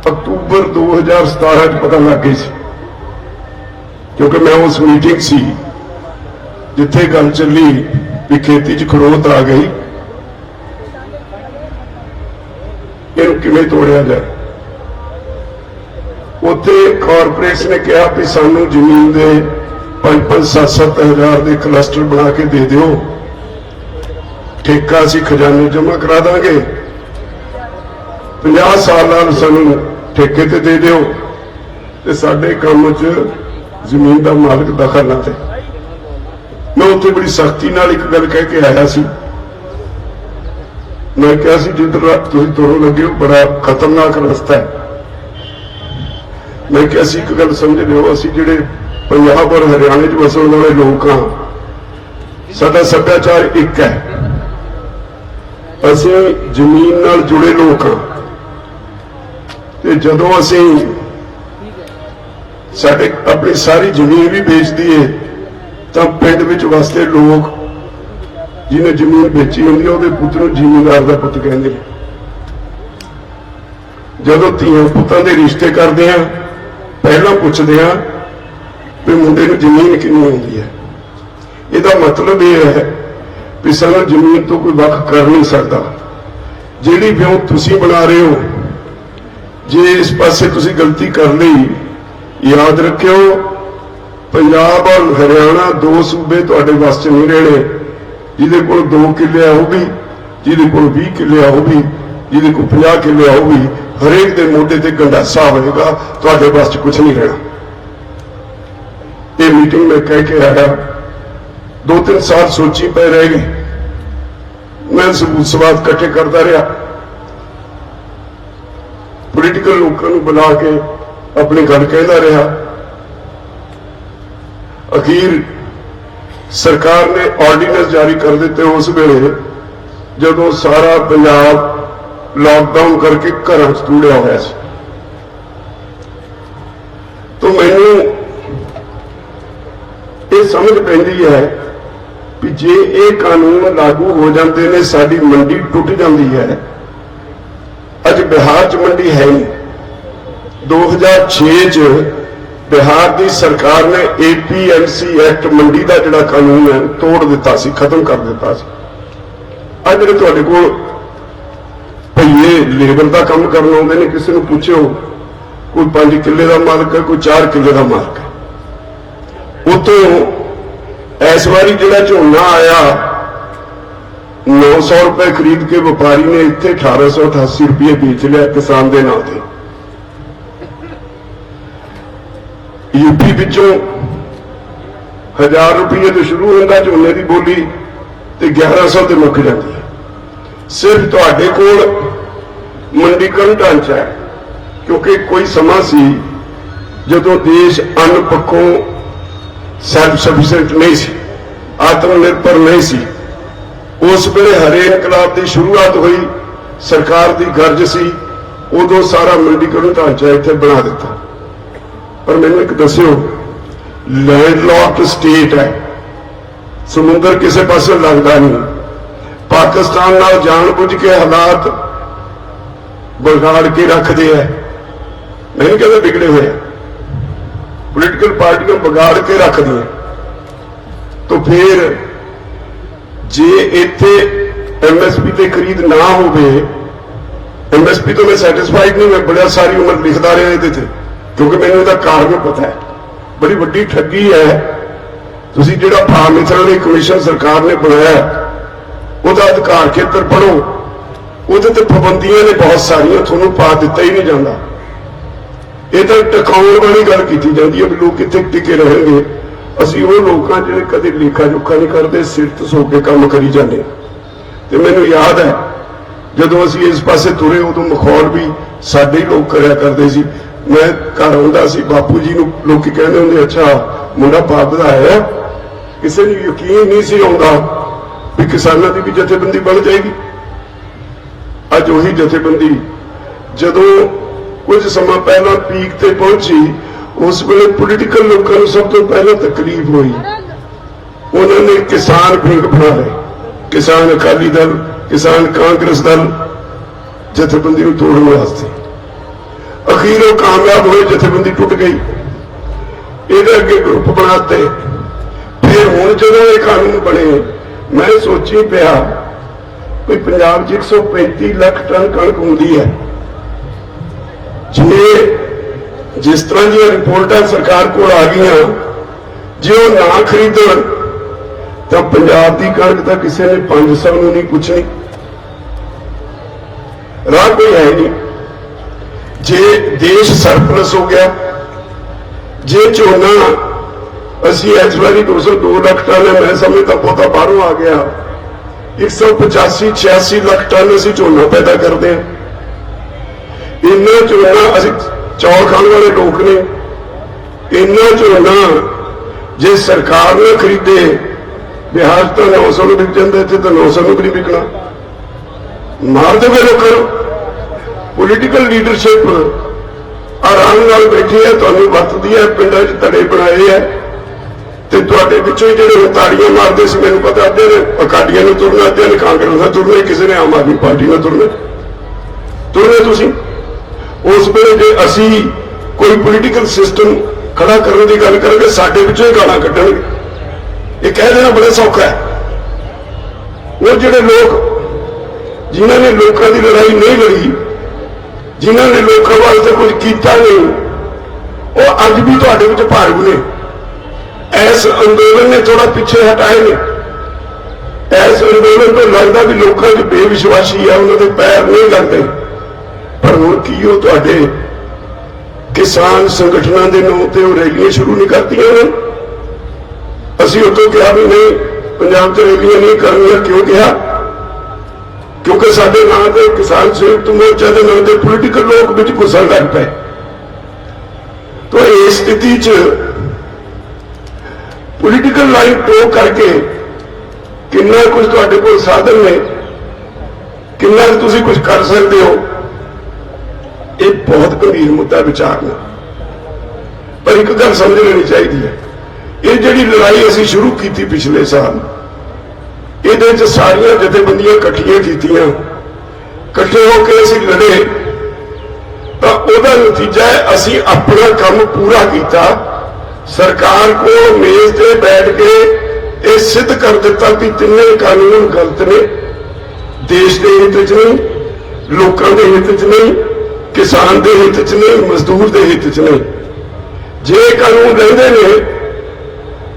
October 2017 पता लग गई सी, क्योंकि मैं उस मीटिंग सी जिथे गल चली भी खेती च खड़ोत आ गई, इनू किवें तोड़िया जाए। उत्थे कारपोरेट ने कहा भी सानू जमीन दे 5-5, 7-7 हज़ार के क्लस्टर बना के दे दिओ, ठेका असीं खजाने जमा करा देंगे, 50 साल सानू ठेके ते दे दिओ ते साडे काम च जमीन का मालिक दखल ना दे। मैं उत्थे बड़ी सख्ती नाल एक गल कह के आया सी, मैं कहा सी जिधर तुसीं तुरन लगे हो बड़ा खतरनाक रस्ता है। मैं कहा सी एक गल समझ लिओ, असीं जिहड़े पंजाब और हरियाणे च वसन वाले लोग हाँ, साडा सभ्याचार एक है, असीं जमीन नाल जुड़े लोग हाँ। ते जदों असीं साडे अपनी सारी जमीन भी बेच दीए तो पिंड विच वसदे लोग जिन्हें जमीन बेची होंदी है उहदे पुत्त नूं जिमींदार दा पुत्त कहंदे ने। जदों धीआं पुत्तां दे रिश्ते करदे आ पहलां पुछदे आ भी मुंडे नूं जमीन किन्नी आउंदी है। इहदा मतलब यह है भी सानूं जमीन तो कोई वख कर नहीं सकता। जिहड़ी विउं तुसीं बना रहे हो, जे इस पासे तुसीं गलती कर लई, याद रखियो पंजाब और हरियाणा दो सूबे तुहाडे वस च नहीं रहने। जिहदे कोल 2 किले आ भी, जिहदे कोल 20 किले आ भी, जिहदे कोल 50 किले आ भी, हरेक दे मोढे ते गंडासा होएगा, तुहाडे वस च कुछ नहीं रहना। ये मीटिंग में कह के आया, 2-3 साल सोची पे रह गए, मैं सबूत सवाद इकट्ठे करता रहा, पोलिटिकल लोगों को बुला के अपनी गल कहता रहा। अखीर सरकार ने ऑर्डीनेंस जारी कर दिते उस वेले जदों सारा पंजाब लॉकडाउन करके घरों च तूड़िया होया सी। तो मैनू ये समझ पैंदी है कि जे ये कानून लागू हो जाते ने साडी मंडी टुट जाती है। अज बिहार च मंडी है नहीं। 2006 च बिहार की सरकार ने APMC एक्ट मंडी का जिहड़ा कानून है तोड़ दिता सी, खत्म कर दिता सी। अज जिहड़े तुहाडे कोल भईए लेबर का काम करन आउंदे ने, किसी नूं पुछो कोई 5 किले का मालक है, कोई 4 किले का मालक है। उतों इस बारी जिहड़ा झोना आया 900 रुपए खरीद के व्यापारी ने इत्थे 1888 रुपये बेच लिया किसान के नाम से। यूपी पिछों 1000 रुपये तो शुरू होता झोने की बोली तो 1100 से मुक जाती है। सिर्फ तुहाडे कोल मंडीकरण ढांचा है, क्योंकि कोई समा सी जदों देश अन्न पक्षों सैल्फ सफिशिएंट नहीं सी, आत्मनिर्भर नहीं सी। उस वेले हरे इनकलाब की शुरुआत हुई, सरकार की गर्ज सी, उदों सारा मंडीकरण ढांचा इत्थे बना दिता। पर मैंने एक दस्यो, लैंडलॉक्ड स्टेट है, समुद्र किसी पासे लगता नहीं। पाकिस्तान नाल जानबूझ के हालात बिगाड़ के रखते हैं, नहीं कहते बिगड़े हुए, पोलिटिकल पार्टियां बिगाड़ के रख दी। तो फिर जे इत्थे MSP ते खरीद ना होवे, MSP तो मैं सैटिस्फाइड नहीं, मैं बड़ा सारी उम्र लिखता रहा ये, क्योंकि मैंने इसका कारण पता है। बड़ी वड्डी ठगी है। तुसीं जिहड़ा फार्म मिथरल कमीशन सरकार ने बनाया, उसका अधिकार खेतर पढ़ो, उहदे ते पाबंदियां ने बहुत सारियां, तुहानूं पा दिता ही नहीं जाता। ये तो टकाउण वाली गल की जाती है भी लोग कित्थे टिके रहेंगे। असीं वो लोग हाँ जिहड़े कदे लेखा जोखा नहीं करते, सिर धसो के काम करी जाते। तो मैनूं याद है जदों असीं इस पासे तुरे उदों मखौल भी साडे ही लोग करिया करदे सी। मैं घर आउंदा सी, बापू जी नूं लोकी कहंदे हुंदे, अच्छा मुंडा पाप दा है। किसी नूं यकीन नहीं सी आउंदा भी किसानां दी भी जथेबंदी बन जाएगी। अज उही जथेबंदी जदों कुछ समा पहला पीक ते पहुंची, उस वेले पोलिटिकल लोगों को सब तो पहले तकलीफ हुई। उन्होंने किसान विंग बना लए, किसान अकाली दल, किसान कांग्रेस दल जथेबंदी को तोड़ने वास्ते। अखीर वो कामयाब हुए, जथेबंदी टुट गई, ये अगे ग्रुप बनाते। फिर हुण जदों ये कानून बने, मैं सोची पिया कोई पंजाब 135 लाख टन कणक होंदी है, जे जिस तरह दी रिपोर्टां सरकार को आ गई, जे वो ना खरीदण तो पंजाब की कणक तो किसी ने 500 नहीं पुछनी, राह कोई है नहीं। जे देश सरप्लस हो गया, जे झोना असी इस बारी 202 लाख टन है, मैं समझता पौधा बाहरों आ गया, 185-86 लाख टन असी झोना पैदा करते हैं। इन्ना झोना असी चौल खाने वाले लोग ने, इन्ना झोना जे सरकार ने खरीदे, बिहार तो 900 में बिक जाता, इतने तो 900 में भी नहीं बिकना, मार दो लोगों को। पोलिटिकल लीडरशिप आराम नाल बैठी है, तुहानूं वरतदी है, पिंडां 'च धड़े बनाए है, ते तुहाडे पिछों जिहड़े ताड़ियां मारदे सी, मैनूं पता अद्धे ने अकालियां ने तुरना, अद्धे ने कांग्रेस ने तुरना, किसी ने आम आदमी पार्टी ने तुरना। तुसीं उस वेले जे असी कोई पोलिटिकल सिस्टम खड़ा करने की गल करेंगे, साडे पिछों ही गालां कड्डणगे। ये कह देना बड़ा सौखा है। वो जिहड़े लोग जिन्हां ने लोकां दी लड़ाई नहीं लड़ी, जिन्हां ने लोकां वास्ते कुछ कीता नहीं, वो अज भी तुहाडे विच भारू ने। इस अंदोलन ने थोड़ा पीछे हटाए ने। इस अंदोलन तो लगता भी लोगों की बेविश्वासी है, उन्होंने पैर नहीं लगते, पर हुण की वो तुहाडे किसान संगठनों के नाम से वो रैलियां शुरू नहीं करतियां ने। असीं उतों कहा भी नहीं, पंजाब च रैलियां नहीं करनियां। क्यों कहा? क्योंकि साडे नाम से किसान संयुक्त मोर्चा के नाम से पोलिटिकल लोग विच घुसन लग पे। तो इस स्थिति च पोलिटिकल लाइन टो करके कितना कुछ तुहाडे कोल साधन ने, कितना तुसीं कुछ कर सकते हो, ये बहुत गंभीर मुद्दा विचारना। पर एक गल समझ लेनी चाहिए है, ये जिहड़ी लड़ाई असीं शुरू की पिछले साल, ये सारिया जथेबंदियां इकट्ठियां कीतियां, इकट्ठे होकर असीं लड़े, तो उसका नतीजा है असीं अपना काम पूरा किया। सरकार को मेज पे बैठ के ये सिद्ध कर दिता कि तिन्ने कानून गलत ने, देश के हित च नहीं, लोगों के हित च नहीं, किसान के हित च नहीं, मजदूर के हित च नहीं। जे कानून रहते ने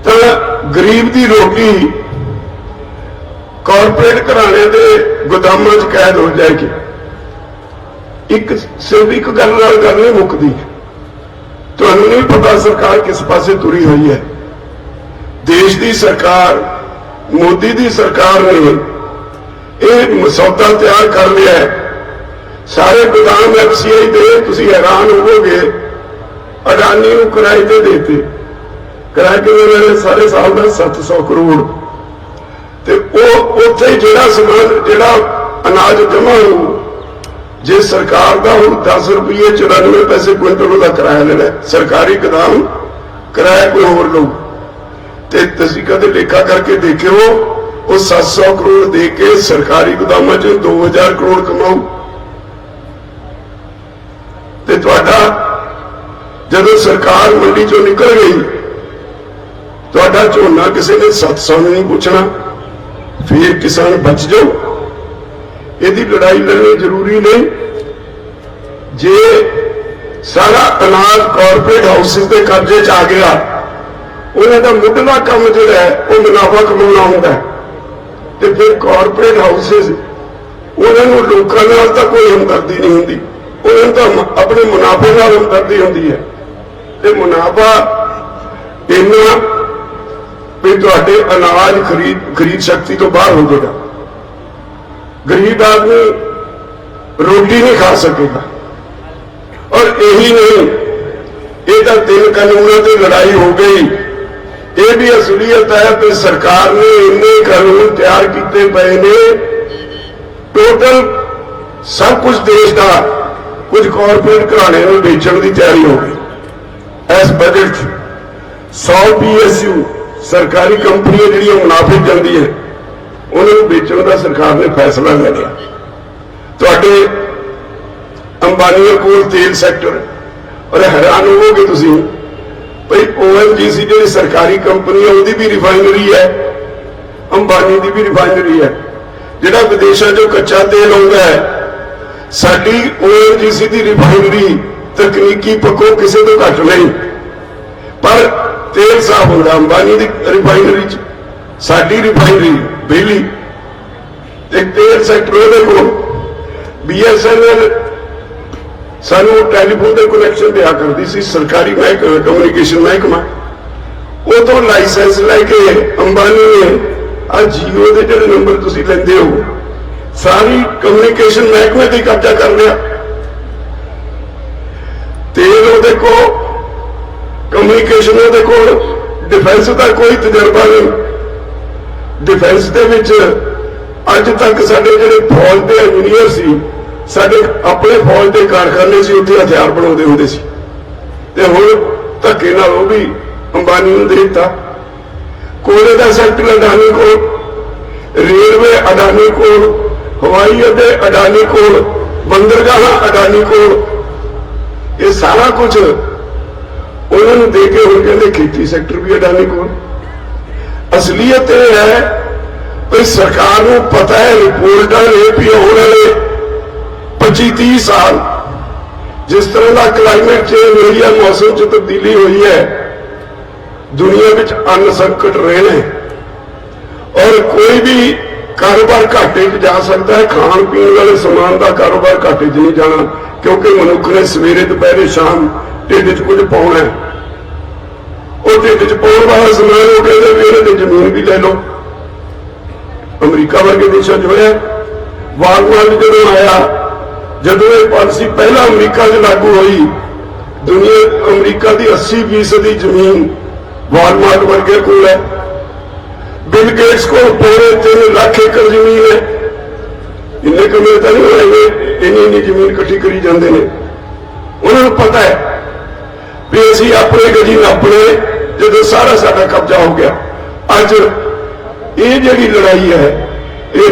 तो गरीब की रोटी कॉरपोरेट घराने के गोदामों च कैद हो जाएगी। एक सिर्फ एक गल नहीं मुकती, तुहानूं नहीं पता सरकार किस पासे तुरी हुई है। देश की सरकार, मोदी की सरकार ने यह मसौदा तैयार कर लिया है। सारे गोदाम FCI दे, तुसीं हैरान होवोगे, अडानी नूं किराए ते देते, किराए के सारे साल का 700 करोड़। ते उत्थे जिहड़ा समान जिहड़ा अनाज जमा हो, जे सरकार का हुण 10 रुपये 94 पैसे क्विंटल का किराया लेना, सरकारी गोदाम किराया कोई होर लो, ते तुसीं कदे लेखा करके देखियो, वो 700 करोड़ दे के सरकारी गोदामां च 2000 करोड़ कमाऊ, ते तुहाडा जदों सरकार मंडी चों निकल गई, तुहाडा झोना किसी ने 700 नहीं पूछना, फिर किसान बच जाओ। यदि लड़ाई लड़नी जरूरी नहीं। जे सारा अनाज कॉरपोरेट हाउसिस के कब्जे च आ गया, उन्होंने मुढ़ला काम जो है वो मुनाफा कमाना होंगे, तो फिर कॉरपोरेट हाउसिस उन्होंने लोगों नाल तो कोई हमदर्दी नहीं होंगी, उन्होंने तो अपने मुनाफे नाल हमदर्दी होंगी है। तो मुनाफा इन्ना भी तुहाडे अनाज खरीद शक्ति तो बाहर हो जाएगा, गरीब आदमी रोटी नहीं खा सकेगा। और यही नहीं, ये तो 3 कानूनों की लड़ाई हो गई। ये भी असलियत है कि सरकार ने इन्ने कानून तैयार किए पे ने, टोटल सब कुछ देश का कुछ कॉरपोरेट घराने में बेचने की तैयारी हो गई। इस बजट 100 PSU सरकारी कंपनियां जिहड़ियां मुनाफे जाती है, उन्होंने बेचने का सरकार ने फैसला ले लिया। तुहाडे अंबानी कोल तेल सैक्टर, और हैरान होवोगे तुसीं भाई ONGC जी सरकारी कंपनी है उसकी भी रिफाइनरी है, अंबानी की भी रिफाइनरी है। जिहड़ा विदेशों चों कच्चा तेल आउंदा है, साडी ONGC की रिफाइनरी तकनीकी पक्कों किसी तो घट नहीं, पर तेल साफ होता अंबानी की रिफाइनरी च, साडी रिफाइनरी बेली तेल सैक्टर को BSNL सानू टैलीफोन के कनैक्शन दिया करती सी, सरकारी कम्यूनिकेशन महकमा, वो तो लाइसेंस लैके अंबानी ने आ जियो के जो नंबर तुसीं लैंदे हो सारी कम्यूनिकेशन महकमे ते कब्जा कर लिया। तेल उहदे कोल, कम्यूनिकेशन उहदे कोल, डिफेंस का कोई तजर्बा नहीं। डिफेंस दे विच अज तक साडे जिहड़े फौज के इंजीनियर सी, साडे अपने फौज के कारखाने से उत्थे हथियार बनाउंदे हुंदे सी, ते हुण धक्के नाल वो भी अंबानी नूं दे दित्ता। कोयले का सैक्टर अडानी को, रेलवे अडानी को, हवाई अड्डे अडानी को, बंदरगाह अडानी को, ये सारा कुछ उन्होंने दे के हुण कहंदे खेती सैक्टर भी अडानी को। असलीयत यह है कि सरकार को पता है, रिपोर्टां ने भी आने वाले 25-30 साल जिस तरह का क्लाइमेट चेंज हुई है, मौसम च तब्दीली हुई है, दुनिया में अन्न संकट रहने, और कोई भी कारोबार घाटे च जा सकता है। खाण पीण वाले समान का कारोबार घाटे च नहीं जाना, क्योंकि मनुख ने सवेरे दोपहरे शाम ढिड च कुछ पाउणा है, और ढिड च पाउण वाला समान वो कहते भी इन्हां दी जमीन भी ले लो। अमरीका वर्गे देशों च होया, वालमार्ट जदों आया, जदों ये पॉलिसी पहला अमरीका च लागू हुई, दुनिया अमरीका की 80% जमीन वालमार्ट वर्गे कोल है। बिल गेट्स को पूरे 3 लाख एकड़ जमीन है। इन्ने कमे तो नहीं होएंगे, इन्नी जमीन इकट्ठी करी जाते हैं। उन्होंने पता है भी असी अपने गजी नापने, जो सारा साडा कब्जा हो गया। अज ये जी लड़ाई है, ये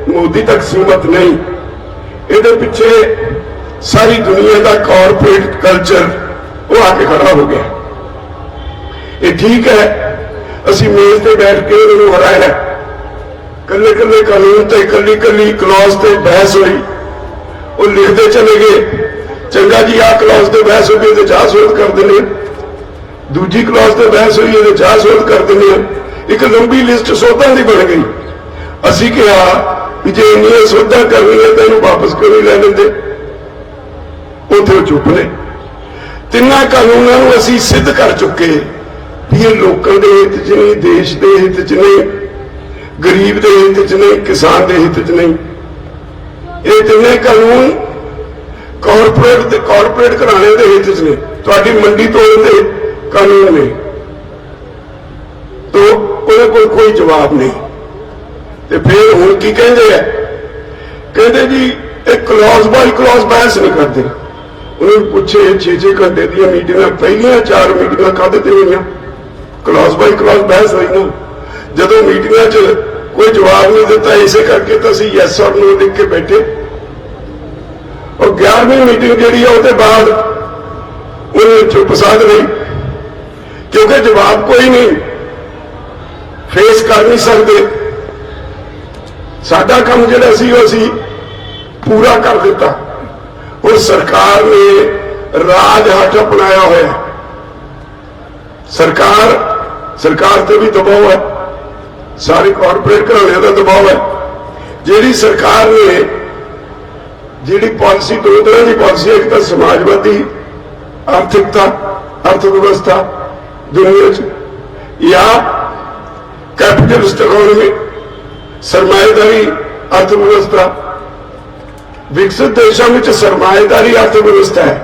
मोदी तक सीमित नहीं, ये पिछे सारी दुनिया का कॉरपोरेट कल्चर वो आके खड़ा हो गया। ये ठीक है, असी मेज पे बैठ के उन्होंने हराया, कल्ले कल्ले कानून ते कली कली क्लॉज ते बहस हुई, वो लिखते चले गए, चंगा जी आ क्लॉज ते बहस हो गई तो चाह सोध कर देने, दूजी क्लॉज ते बहस हुई तो चाह सोध कर देने, एक लंबी लिस्ट सोधां दी बन गई। असी कहा कि जे इन्नियां सोधां करनियां तो इन्हूं वापस क्यों नहीं लै लेंदे, उत्थे चुप ने। तिन्नां कानूनां नूं असी सिद्ध कर चुके भी ये लोगों के हित च नहीं, देश के हित च नहीं, गरीब के हित च नहीं, किसान के हित च नहीं। ये तिन्ने कानून कॉरपोरेट घराने के हित च ने, तुहाडी मंडी तोड़न दे कानून ने, तो उहदे कोल कोई जवाब नहीं। ते फिर हुण की कहंदे है, कहंदे जी एक क्लॉज बाय क्लॉज बहस नहीं करते। उन्होंने पूछे 6-6 घंटे दी मीटिंग, पहलियां 4 मीटिंग काहदे ते होईयां, क्लॉज बाय क्लॉज बहस हुई ना। जदों मीटिंगां च कोई जवाब नहीं दिता, इसे करके तो असीं यस और नो लिख के बैठे, और 11वीं मीटिंग जिहड़ी है उसदे बाद उन्हें चुप साध रही, क्योंकि जवाब कोई नहीं, फेस कर नहीं सकते। साडा काम जिहड़ा सी असीं पूरा कर दिता, और सरकार ने राज हट अपनाया होया। सरकार ते भी दबाव है, सारे कॉरपोरेट घराने का दबाव है। जिहड़ी सरकार ने जिहड़ी पॉलिसी, 2 तरह की पॉलिसी, एक तो समाजवादी आर्थिकता अर्थव्यवस्था दुनिया च, या कैपिटलिस्ट इकोनॉमी सरमाएदारी अर्थव्यवस्था। विकसित देशों में सरमाएदारी अर्थव्यवस्था है,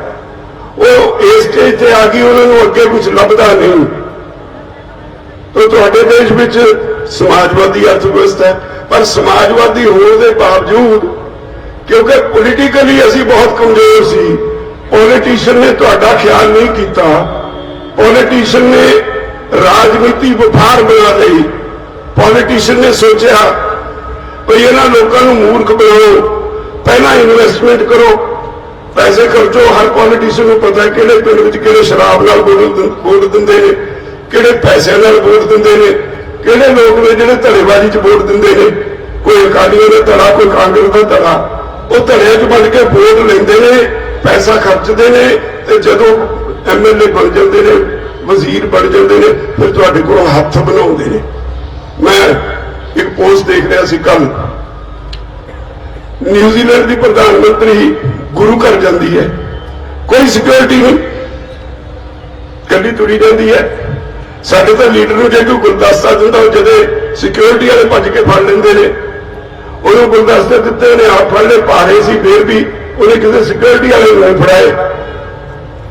वो इस स्टेज से आ गई, उन्होंने अगे कुछ लभदा नहीं। तो तुहाडे देश में समाजवादी अर्थव्यवस्था है, पर समाजवादी होने के बावजूद, क्योंकि पोलिटिकली असी बहुत कमजोर सी, पॉलिटिशियन ने तुहाडा ख्याल नहीं किया, पॉलिटिशियन ने राजनीति व्यापार बना ली। पॉलिटिशियन ने सोचा भाई इन्हां लोगों को मूर्ख बनाओ, पहला इन्वेस्टमेंट करो, पैसे खर्चो। हर पॉलिटिशियन को पता है किहड़े पिंड विच किहड़े शराब नाल वोट दिंदे ने, किहड़े पैसे नाल वोट दिंदे ने, किहड़े लोग ने जिहड़े धड़ेबाजी च वोट दिंदे ने। कोई अकालियों का धड़ा, कोई कांग्रेस का धड़ा, वो धड़िया च बन के वोट लेंदे ने, पैसा खर्चते ने, ते जदों MLA बन जाते ने, वजीर बन जाते ने, फिर तुहाडे कोल हत्थ बनाउंदे ने। मैं एक पोस्ट देख रहा सी कल, न्यूजीलैंड की प्रधानमंत्री गुरु घर जाती है, कोई सिक्योरिटी नहीं, कली तुरी जाती है। साडे तो लीडर नूं जे कोई गुलदस्ता दिंदा जदे सिक्योरिटी वाले भज के फड़ लेंदे ने। उन्होंने गुलदस्ते दिते ने, आप फड़ ले पा रहे सी, फिर भी उन्हें किसी सिक्योरिटी वाले नहीं फड़ाए।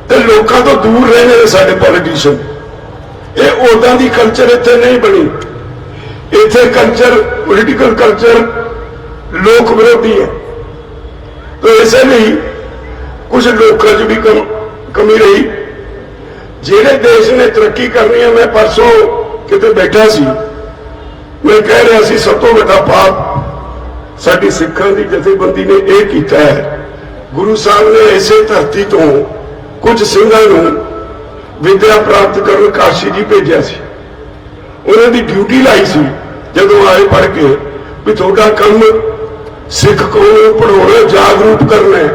तो लोगों तो दूर रहने ने साडे पॉलिटिशियन। ये उदां दी कल्चर इत्थे नहीं बनी। इत्थे कल्चर, पोलिटिकल कल्चर लोक विरोधी है। तो इसलिए कुछ लोगों च भी कमी रही। जेड़े देश ने तरक्की करनी है, मैं परसों किते बैठा सी, मैं कह रहा सी सब तो बड़ा पाप साडी सिखां दी जथेबंदी ने यह किया है। गुरु साहब ने इसे धरती तो कुछ सिंघां नूं विद्या प्राप्त करन काशी जी भेजा सी। उन्हां दी ड्यूटी लाई सी जदों आए पढ़ के भी तुहाडा काम सिख कौम नूं पढ़ाउणा, जागरूक करना है।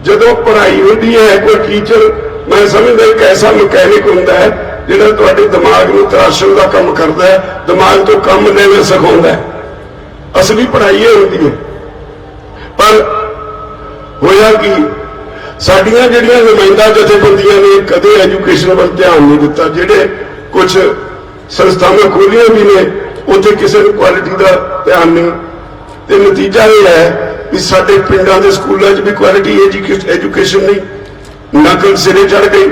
जदों पढ़ाई होती है, कोई टीचर मैं समझदा एक ऐसा मकैनिक होंदा है जिहड़ा तुहाडे दिमाग नूं तराशण दा काम करदा है, दिमाग तो काम लेना सिखाउंदा है। असली पढ़ाई ये होती है। पर होया कि साडियां जिहड़ियां नुमाइंदा जथेबंदियां ने कदे एजुकेशन वल ध्यान नहीं दिता। जिहड़े कुछ संस्थावां खोलियां भी ने, उत्थे किसी नूं क्वालिटी का ध्यान नहीं। तो नतीजा यह है कि साडे पिंडां दे स्कूलों भी क्वालिटी एजुकेशन नहीं, नकल सिरे चढ़ गई।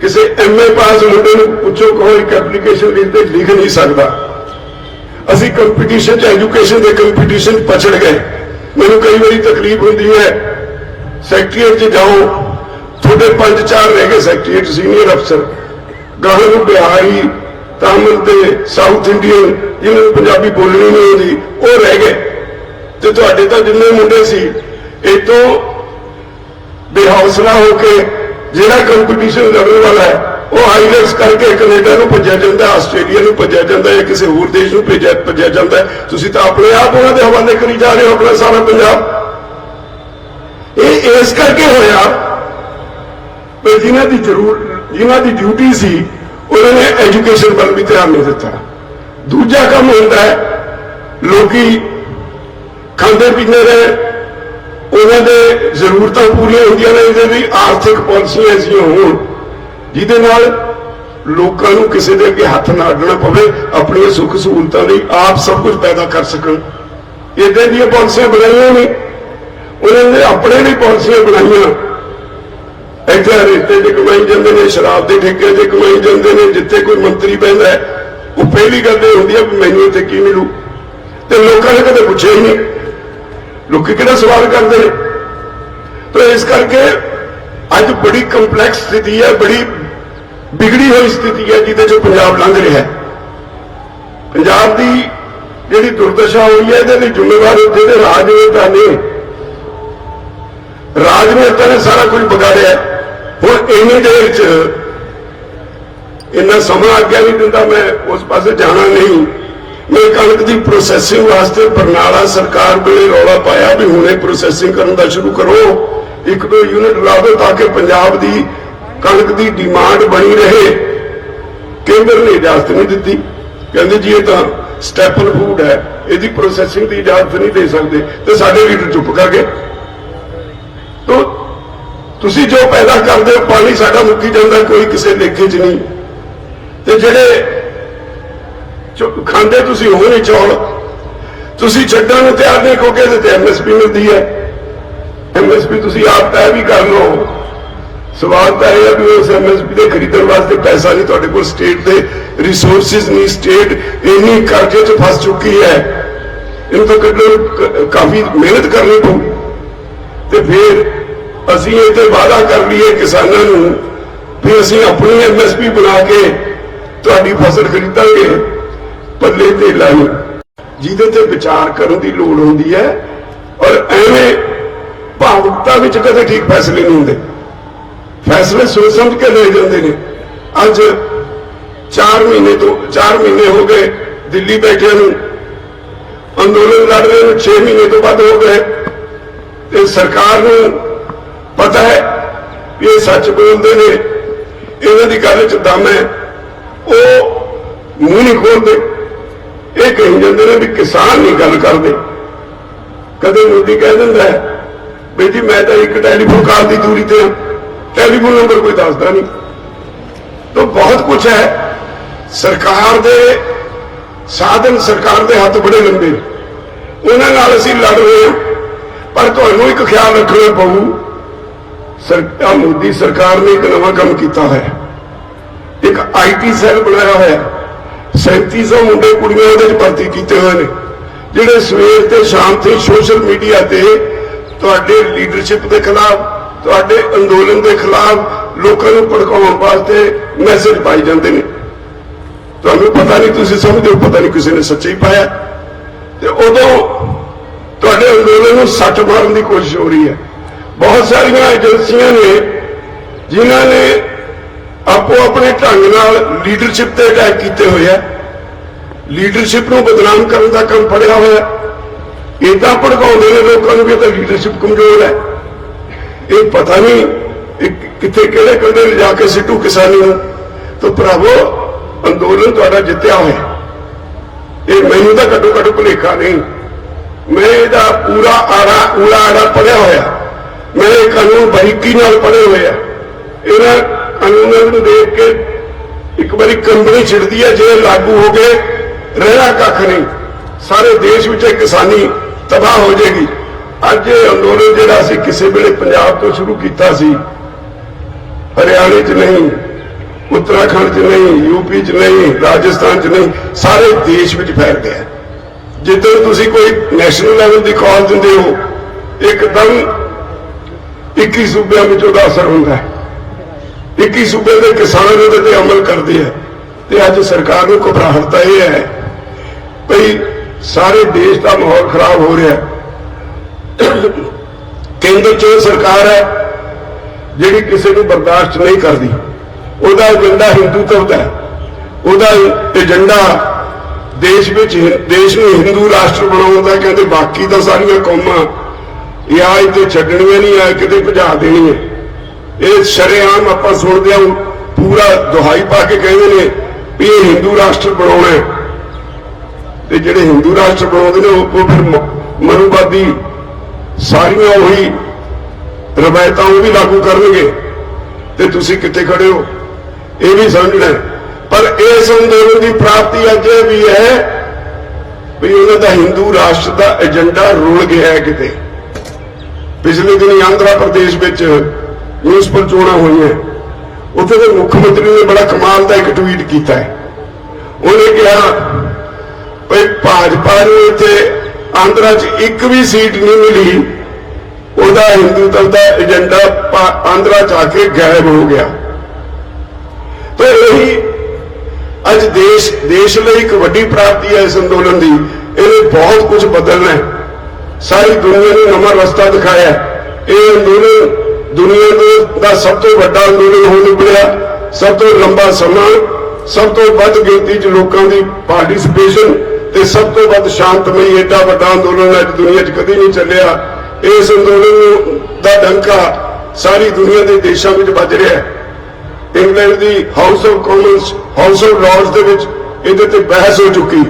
किसी MA पास मुंडे नूं पुछो, कहो एक एप्लीकेशन लिखते लिख नहीं सकता। असी कंपीटीशन एजुकेशन के कंपीटीशन पछड़ गए। मैनूं कई बार तकलीफ होती है, सैकटरीएट च जाओ, थोड़े 5-4 रह गए सैकटरीएट सीनियर अफसर, गाहर बिहारी, तमिल ते साउथ इंडियन जिन्होंने पंजाबी बोलनी नहीं आती, वो रह गए। तो तुहाडे तां जिन्ने मुंडे सी इतों बेहौसला होके जिहड़ा कंपीटीशन लड़ने वाला है वो हाईलेट्स करके कनेडा नूं भज्या जांदा, आस्ट्रेलिया नूं भज्या जांदा, या किसी होर देश नूं भज्या जांदा है। तुसीं तां अपने आप उन्हां दे हवाले करी जा रहे हो अपना सारा पंजाब। ये इस करके होया कि जिन्हां दी ड्यूटी सी उन्होंने एजुकेशन पर भी ध्यान नहीं दिता। दूजा काम होता है, लोग खाते पीते रहे, उन्होंने जरूरत पूरी होंदियां ने, भी आर्थिक पॉलिसियां ऐसियां हो जिहदे नाल लोकां नूं किसी दे अगे हथ ना अड्डना पवे, अपनी सुख सहूलतां लई आप सब कुछ पैदा कर सकन। इदां दी पॉलिसियां बनाईयां ने, उन्होंने अपने लिए पॉलिसियां बनाईयां। इत्थे रेते च कमाई जाते हैं, शराब के ठेके च कमाई जाते हैं। जिथे कोई मंत्री बहता है वो पहली गल ये होती है भी मैनू इत्थे की मिलू, तो लोगों ने कदे पूछे ही नहीं। लोग किहड़ा सवाल करते हैं। तो इस करके अज बड़ी कंपलैक्स स्थिति है, बड़ी बिगड़ी हुई स्थिति है जिहदे चों पंजाब लंघ रहा है। पंजाब की जिहड़ी दुर्दशा हुई है इहदे जिम्मेवार जिहड़े राजनेता ने, राजनेता ने सारा कुछ बिगाड़िया। हुण इन्नी देर च इन्ना समा आग्या नहीं दिंदा, मैं उस पासे जाना नहीं। मैं कणक की प्रोसैसिंग वास्ते बरनाला सरकार वेले रौला पाया भी हुणे प्रोसैसिंग करन दा शुरू करो, 1-2 यूनिट ला दो ताकि पंजाब की कणक की डिमांड बनी रहे। केंद्र ने इजाजत नहीं दी, कहते जी ये तो स्टैपल फूड है, इसकी प्रोसैसिंग की इजाजत नहीं दे सकते। तो साडे लीडर चुप कर गए। तो तुसी जो पैदा करते हो पानी साडा मुक्की जाता, कोई किसी लेखे च नहीं। तो जेडे खाते तुसी हो नहीं चौल, तुसी छड्डण नूं तैयार नहीं, क्योंकि इहदे MSP मिलती है। MSP तुसी आप तय भी कर लो। सवाल तो यह है भी उस MSP के खरीदण वास्ते पैसा नहीं, तुहाडे कोल स्टेट के रिसोर्सिस नहीं। स्टेट इन्नी कर्जे च फस चुकी है, इन तो कड्ढण काफी मेहनत करनी पऊ। तो फिर असी इत्थे वादा कर लीए किसानों नूं भी असी अपनी MSP बना के तुहाडी फसल खरीदांगे, पल्ले धेला नहीं, जिहदे ते विचार करन दी लोड़ होंदी है। और एवें ਭਾਵੁਕਤਾ ਵਿੱਚ ਕਦੇ ਠੀਕ ਫੈਸਲੇ ਨਹੀਂ ਹੁੰਦੇ, फैसले सोच समझ के ले जाते हैं। अज 4 महीने हो गए दिल्ली बैठे अंदोलन लड़ रहे, 6 महीने तो बाद हो गए, तो सरकार को पता है ये सच बोलते हैं, इन्हों की गल च दम है, वो मूँह नहीं खोलते। ये कही जाते हैं भी किसान नहीं गल करते। कदे मोदी कह दिंदा है भी जी मैं तो एक टैलीफोन कॉल की दूरी ते टेलीफोन नंबर कोई दसदा नहीं। तो बहुत कुछ है, सरकार दे साधन सरकार दे हाथ बड़े लंबे, उन्हां नाल असीं लड़ रहे हैं। पर तुहानूं एक ख्याल रखना पऊ, मोदी सरकार ने एक नवां काम कीता है, एक IT सैल बनाया होया, 3700 मुंडे कुड़ियां उहदे च भर्ती कीते हुए हैं, जिहड़े सवेर ते शाम ते सोशल मीडिया ते तुहाडे लीडरशिप के खिलाफ, तुहाडे अंदोलन के खिलाफ लोगों को भड़काउण वास्ते मैसेज पाई जाते हैं। तुहानूं पता नहीं, तुसीं समझदे हो पता नहीं किसी ने सच्चे ही पाया, तो उदों तुहाडे अंदोलन नूं सੱਟ मारन की कोशिश हो रही है। बहुत सारिया एजेंसियां ने जिन्हां ने आपो अपने ढंग नाल लीडरशिप ते अटैक कीते हुए हैं, लीडरशिप नूं बदनाम करने का काम फड़िया होया। इदां भड़काउंदे ने लोकां नूं भी तां लीडरशिप कमजोर है। ये पता नहीं कितने केड़े कंडे जाके सिटू किसानी हो। तो भरावो अंदोलन तुहाडा जित्तिया होया, ये मैनूं तां घट्टो घट्ट भुलेखा नहीं, मैं इहदा पूरा ऊड़ा आड़ा पढ़िया होया, मैं ये कानून बारीकी नाल पढ़े हुए हैं। इन्हां कानूनां नूं देख के एक बारी कंबनी छिड़दी है, जे लागू हो गए रहना कख नहीं, सारे देश विच किसानी तबाह हो जाएगी। अज अंदोलन जिहड़ा असीं किसी वेले पंजाब तो शुरू किया सी, हरियाणे च नहीं, उत्तराखंड च नहीं, यूपी च नहीं, राजस्थान च नहीं, सारे देश में फैल गया। जिद्दन तुसीं कोई नैशनल लैवल की कॉल दिंदे हो, एकदम 21 सूबे में उसका असर होंदा है, 21 सूबे के किसान उहदे ते अमल करते हैं। तो अज सरकार को घबराहट तां यह है भई सारे देश का माहौल खराब हो रहा है। केंद्र च सरकार है जिहड़ी किसी को बर्दाश्त नहीं करती, उहदा एजेंडा हिंदुत्व का है, उहदा एजेंडा देश नूं हिंदू राष्ट्र बनाउण दा। कहते बाकी तो सारियां कौमां या इत्थे छड्डणीआं नहीं, आ किते भजा देनी है। ये शरेआम आपां सुणदे हां, पूरा दुहाई पा के कहते हैं भी ये हिंदू राष्ट्र बनाउणा है। ते जिहड़े हिंदू राष्ट्र बनाउंदे ने वो फिर मनुवादी सारियां उही रवायतां भी लागू करनगे, ते तुसीं कित्थे खड़े हो ये भी समझना है। पर इस अंदोलन की प्राप्ति अज भी है भी उन्हों का हिंदू राष्ट्र का एजेंडा रुल गया है। किते पिछले दिन आंध्र प्रदेश में म्यूनसिपल चोणां हुई हैं, उत्थे दे मुख्यमंत्री ने बड़ा कमाल का एक ट्वीट किया है। उन्हें कहा भाई भाजपा नूं इत्थे आंध्रा च एक भी सीट नहीं मिली, उहदा हिंदुत्व का एजेंडा आंध्रा च आके गायब हो गया। तो यही अज देश लिए एक वड्डी प्राप्ति है इस अंदोलन की। इन्हें बहुत कुछ बदलना है, सारी दुनिया को नवा रास्ता दिखाया। ये अंदोलन दुनिया का सब तो बड़ा अंदोलन हो निकलिया, सब तो लंबा समा, सब तो वध गिनती च लोगों की पार्टिसिपेशन ते सब तो वध शांतमई एडा वड्डा अंदोलन अज दुनिया च कदी नहीं चलिया। इस अंदोलन का डंका सारी दुनिया के देशों में बज रहा है। इंग्लैंड की house of commons, house of lords दे विच इहदे ते बहस हो चुकी,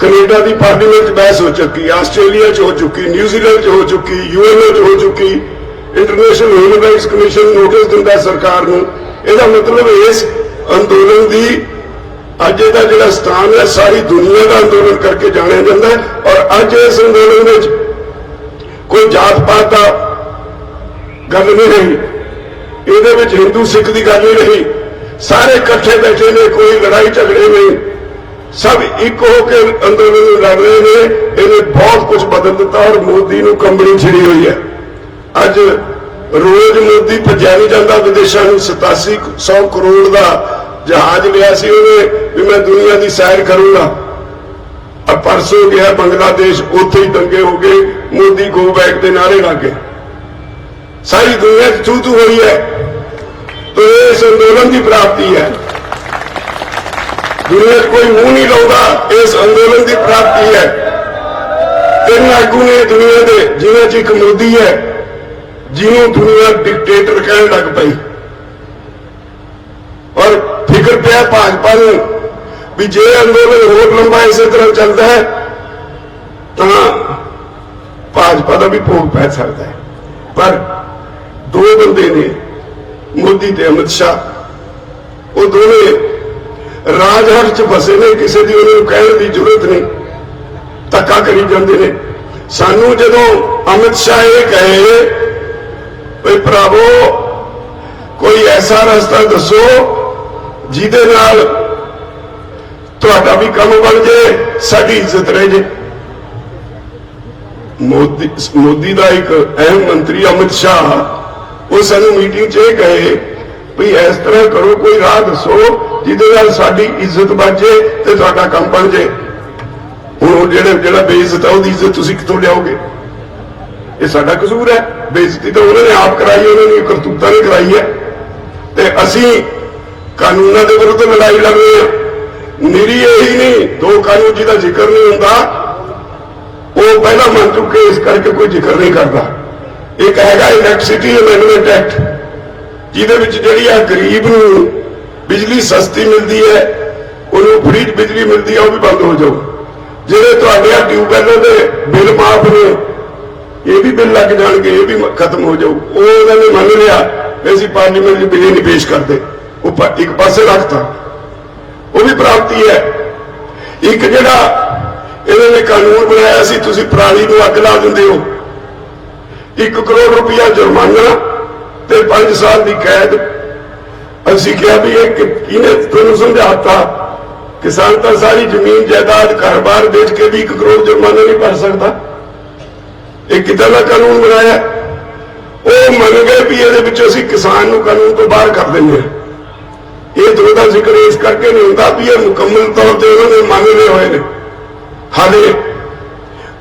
कनेडा की पार्लीमेंट बहस हो चुकी, आस्ट्रेलिया च हो चुकी, न्यूजीलैंड च हो चुकी, यूएनओ च हो चुकी, international human rights commission notice दिंदा सरकार नूं। इहदा मतलब इस अंदोलन की अज का जिहड़ा स्थान है सारी दुनिया का अंदोलन करके जानिया जाता है। और अज इस अंदोलन में कोई जात पात का गल नहीं रही, ਇਹਦੇ ਵਿੱਚ हिंदू सिख की गल नहीं रही, सारे इकट्ठे बैठे ने, कोई लड़ाई झगड़े नहीं, सब एक होकर अंदोलन लड़ रहे हैं। इन्हें बहुत कुछ बदल दिता और मोदी को कंबनी छिड़ी हुई है। अज रोज मोदी भज्या नहीं जाता विदेशों में, 8700 करोड़ का जहाज लिया सी उन्हें भी मैं दुनिया की सैर करूंगा। अब परसों गया बांग्लादेश, उत्थे ही दंगे हो गए, मोदी गो बैक के नारे लागे, सारी दुनिया चू चू हुई है। तो ये इस अंदोलन की प्राप्ति है। दुनिया कोई मुंह नहीं लाता, इस अंदोलन की प्राप्ति है। तीन आगू ने दुनिया के, जिन्हें च एक मोदी है जिन्हों दुनिया डिकटेटर कहने लग पई, और फिक्र पिया भाजपा को भी जे अंदोलन होर लंबा इस तरह चलता है तो भाजपा का भी भोग पै सकता है। पर दो बंदे ने, मोदी ते अमित शाह, वो दोवें राजहट च फसे ने, किसी की उन्होंने कहने की जरूरत नहीं, धक्का करी जाते हैं। सानू जदों अमित शाह ये कहे भाई भरावो कोई ऐसा रास्ता दसो जिहदे नाल तुहाडा भी काम बन जाए, साडी इज्जत रह जाए। मोदी का एक अहम मंत्री अमित शाह वो सानू मीटिंग च कहे भी इस तरह करो, कोई राह दसो जिहदे नाल साडी इज्जत बच जाए ते तुहाडा काम बन जाए। हुण जिहड़ा बेइज्जत है उसकी इज्जत तुसीं कित्थों लियाओगे? ये साडा कसूर है? बेइज्जती तो उन्होंने आप कराई, उन्होंने करतूतां ने कराई है। ते असीं कानूनों के विरुद्ध लड़ाई लड़ रहे हैं। निरी यही नहीं, दो कानून जिहदा जिक्र नहीं होता वो पहला मन चुके, इस करके कोई जिक्र नहीं करता। एक हैगा इलैक्ट्रिसिटी अमेंडमेंट एक्ट, जिहदे विच जिहड़ी आ गरीब नूं बिजली सस्ती मिलती है, उन्होंने फ्री बिजली मिलती है, वो भी बंद हो जाओ। जिहड़े तुहाडे आ ट्यूबवैलों के बिल माफ ने, ये भी बिल लग जाएंगे, ये भी खत्म हो जाओ। वो उन्होंने मान लिया असीं पार्लीमेंट में बिल नहीं पेश करते, वो एक पासे रखता, वो भी प्राप्ति है। एक जिहड़ा इन्होंने कानून बनाया सी, तुसीं पराली नूं अग ला दिंदे हो, 1 करोड़ रुपया जुर्माना ते 5 साल की कैद। असीं कहा भी ये किने तुहानूं समझाता? किसान तो सारी जमीन जायदाद घर बार बेच के भी 1 करोड़ जुर्माना नहीं भर सकता। एक कितना का कानून बनाया, वो मन गए भी ये किसान नूं कानून तो बाहर कर देंगे। ये दो का जिक्र इस करके नहीं होता भी ये मुकम्मल तौर पर उन्होंने मान रहे हुए ने। हाले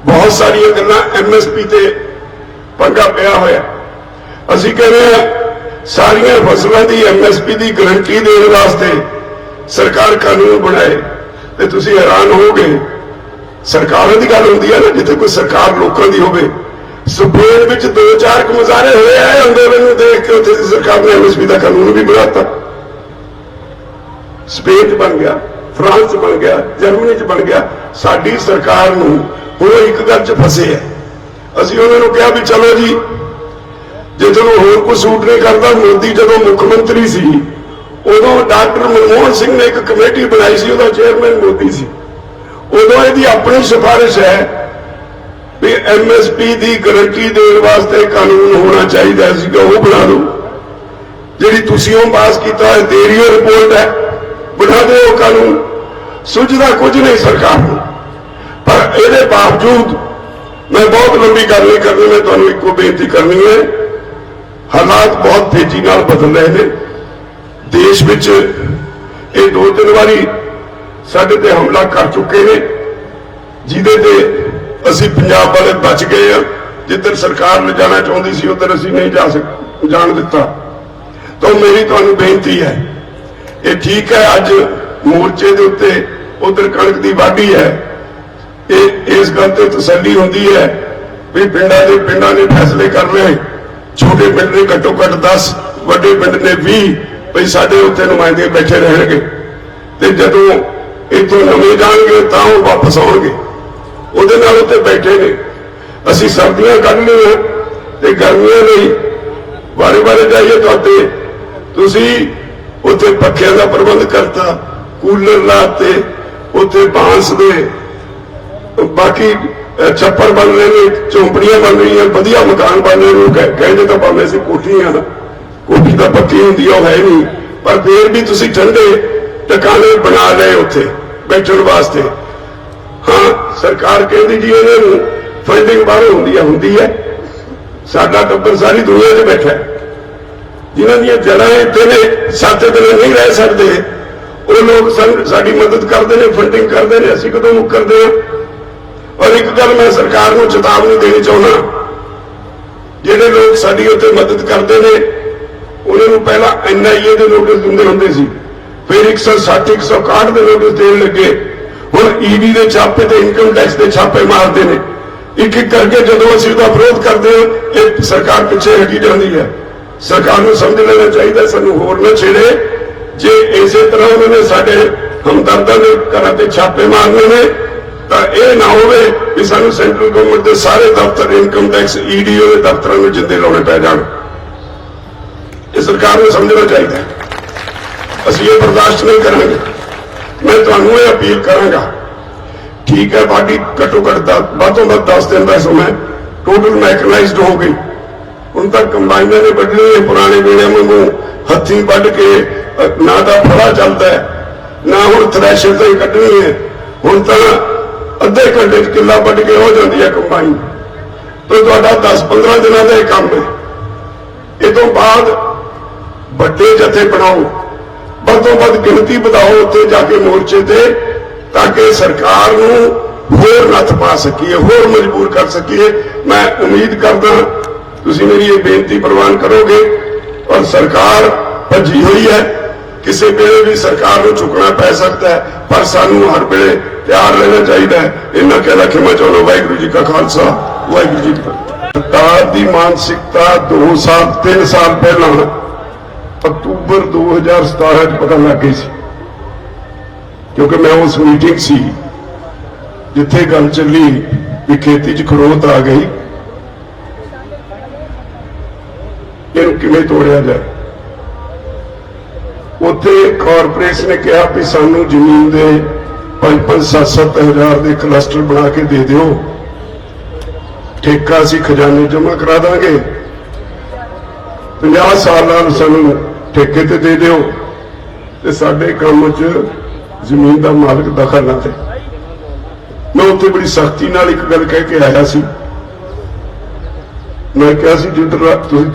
बहुत सारिया गल्लां MSP ते पंगा पिया होया। असीं कहने सारिया फसलों की MSP की गारंटी देने वास्ते सरकार कानून बनाए, तो तुसीं हैरान होगे। सरकारों की गल होंदी है ना, जिथे कोई सरकार लोगों की होवे। स्पेन में 2-4 मुजाहरे हुए हैं अंदोलन को देख के, उत्थे सरकार ने MSP का कानून भी बनाता। स्पेन च बन गया, फ्रांस च बन गया, जर्मनी च बन गया। साडी सरकार नूं हुण एक गल च फसे है। असीं उन्होंने कहा भी चलो जी, जे तुहानूं होर कोई सूट नहीं करता, मोदी जदों मुख्यमंत्री सी उदों डॉक्टर मनमोहन सिंह ने एक कमेटी बनाई सी, उहदा चेयरमैन मोदी सी। उदों इहदी अपनी सिफारिश है भी MSP की गारंटी देने वास्ते कानून होना चाहिए, सीगा वो बना दो। जिहड़ी तुसीं ओह पास कीता है, तेरी रिपोर्ट है, बना दो कानून। सुझदा कुछ नहीं सरकार को। पर इसके बावजूद मैं बहुत लंबी गल नहीं करनी, मैं तुहानूं इक्को बेनती करनी है, हालात बहुत तेजी नाल बदल रहे हैं। देश विच ये 2-3 बारी साडे ते हमला कर चुके हैं, जिहदे ते असीं पंजाब वाले बच गए हैं। जिधर सरकार ले जाना चाहती सी उधर असीं नहीं जान दिता। तो मेरी तुहानूं बेनती है, ये ठीक है अज मोर्चे के उत्ते उधर कणक की वाढ़ी है, इस गल ते तसल्ली होंदी है भी पिंडां ने फैसले कर ले। छोटे पिंड ने घट्टो घट्ट 10, वड्डे पिंड ने 20, भाई साडे उत्ते नुमाइंदे बैठे रहणगे, ते जदों इत्थों नवें जाणगे तां वो वापस आउणगे, उहदे नाल उत्ते बैठे ने। असीं सर्दियां कढ लईआं ते गर्मियां नहीं बारे बारे जाइए तुहाडे, तुसीं उत्थे पक्खियां का प्रबंध करता, कूलर लाते, उत्थे बांस दे बाकी छप्पर बन रहे हैं, झोंपड़ियां बन रही हैं, वधिया मकान बन रहे हैं। कहते तो भावें असीं कोठियां ना, कोठी तो पक्की होंदी है, है नहीं, पर फिर भी तुसीं ठंडे टकाने बना रहे उत्थे बैठण वास्ते। हाँ सरकार कहती जी इन्होंने फंडिंग बाहरों होंदी है। साडा टब्बर सारी दुनिया च बैठा है, जिन्हां दी जड़ां इत्थे ने 7 दिन नहीं रह सकते, वो लोग साडी मदद करते हैं, फंडिंग करते हैं। असीं कदों मुकरदे हां? और एक गल मैं सरकार को चेतावनी देनी चाहना, ਜਿਹੜੇ लोग साडी उत्ते मदद करते हैं उन्होंने पहला NIA के नोटिस दिंदे हुंदे सी, फिर 160 161 के नोटिस देने लगे, हुण ED के छापे ते इनकम टैक्स के छापे मारते हैं। एक एक करके जो असं उसका विरोध करते हैं ये सरकार पिछे हटी जाती है। सरकार को समझ लेना चाहिए सानू होर न छेड़े, जे इस तरह उन्होंने साडे हमदर्दां दे घरां ते छापे मारने ने तो यह ना होवे कि सानू सेंट्रल गवर्नमेंट के सारे दफ्तर इनकम टैक्स EDO के दफ्तर में जिंदे लाने पै जाण। ये सरकार को समझना चाहिए, असं ये बर्दाश्त नहीं करेंगे। मैं तुहानू ये अपील करांगा, ठीक है बाकी घट्टो घट वाधों वध 10 दिन का समय टोटल मैकनाइज्ड हो गई, उन तक कंबाइनर ने बढ़नी है, पुराने वेड़े वांगू हथी बढ़ के ना तो फड़ा चलता है ना हुण थ्रैशर से कटनी है, हुण तो अद्धे घंटे किला बढ़ के हो जाती है कंबाइन। तो 10-15 दिनों का यह काम है। ये तो बाद बड़े जथे बनाओ, वधों वध गिनती बढ़ाओ उत्थे जाके मोर्चे ते, ताकि सरकार नूं होर नत्थ पा सकीए, होर मजबूर कर सकीए। मैं उम्मीद करदा तुसीं मेरी ये बेनती प्रवान करोगे और सरकार भजी हुई है, किसी वेले भी सरकार को झुकना पै सकता है, पर सानू हर वेले तैयार रहना चाहिए। इन्ना कहना खिमा चाहना। वाहिगुरू जी का खालसा, वाहिगुरू जी की फतेह। सरकार की मानसिकता 2 साल 3 साल पहला अक्तूबर 2017 पता लग गई सी, क्योंकि मैं उस मीटिंग सी जिथे गल चली भी खेती च खरोत आ गई, इन्हू किवें तोड़िया जाए। उत्थे कारपोरेशन ने कहा भी सानू जमीन दे 5-5, 7-7 हज़ार के क्लस्टर बना के दे दिओ, ठेका असीं खजाने जमा करा देंगे, 50 साल सानू ठेके ते दे दिओ ते साडे काम च जमीन का मालिक दखल ना दे। मैं उत्थे बड़ी सख्ती नाल एक गल कह के आया सी, मैं कहा सी जिधर तुसीं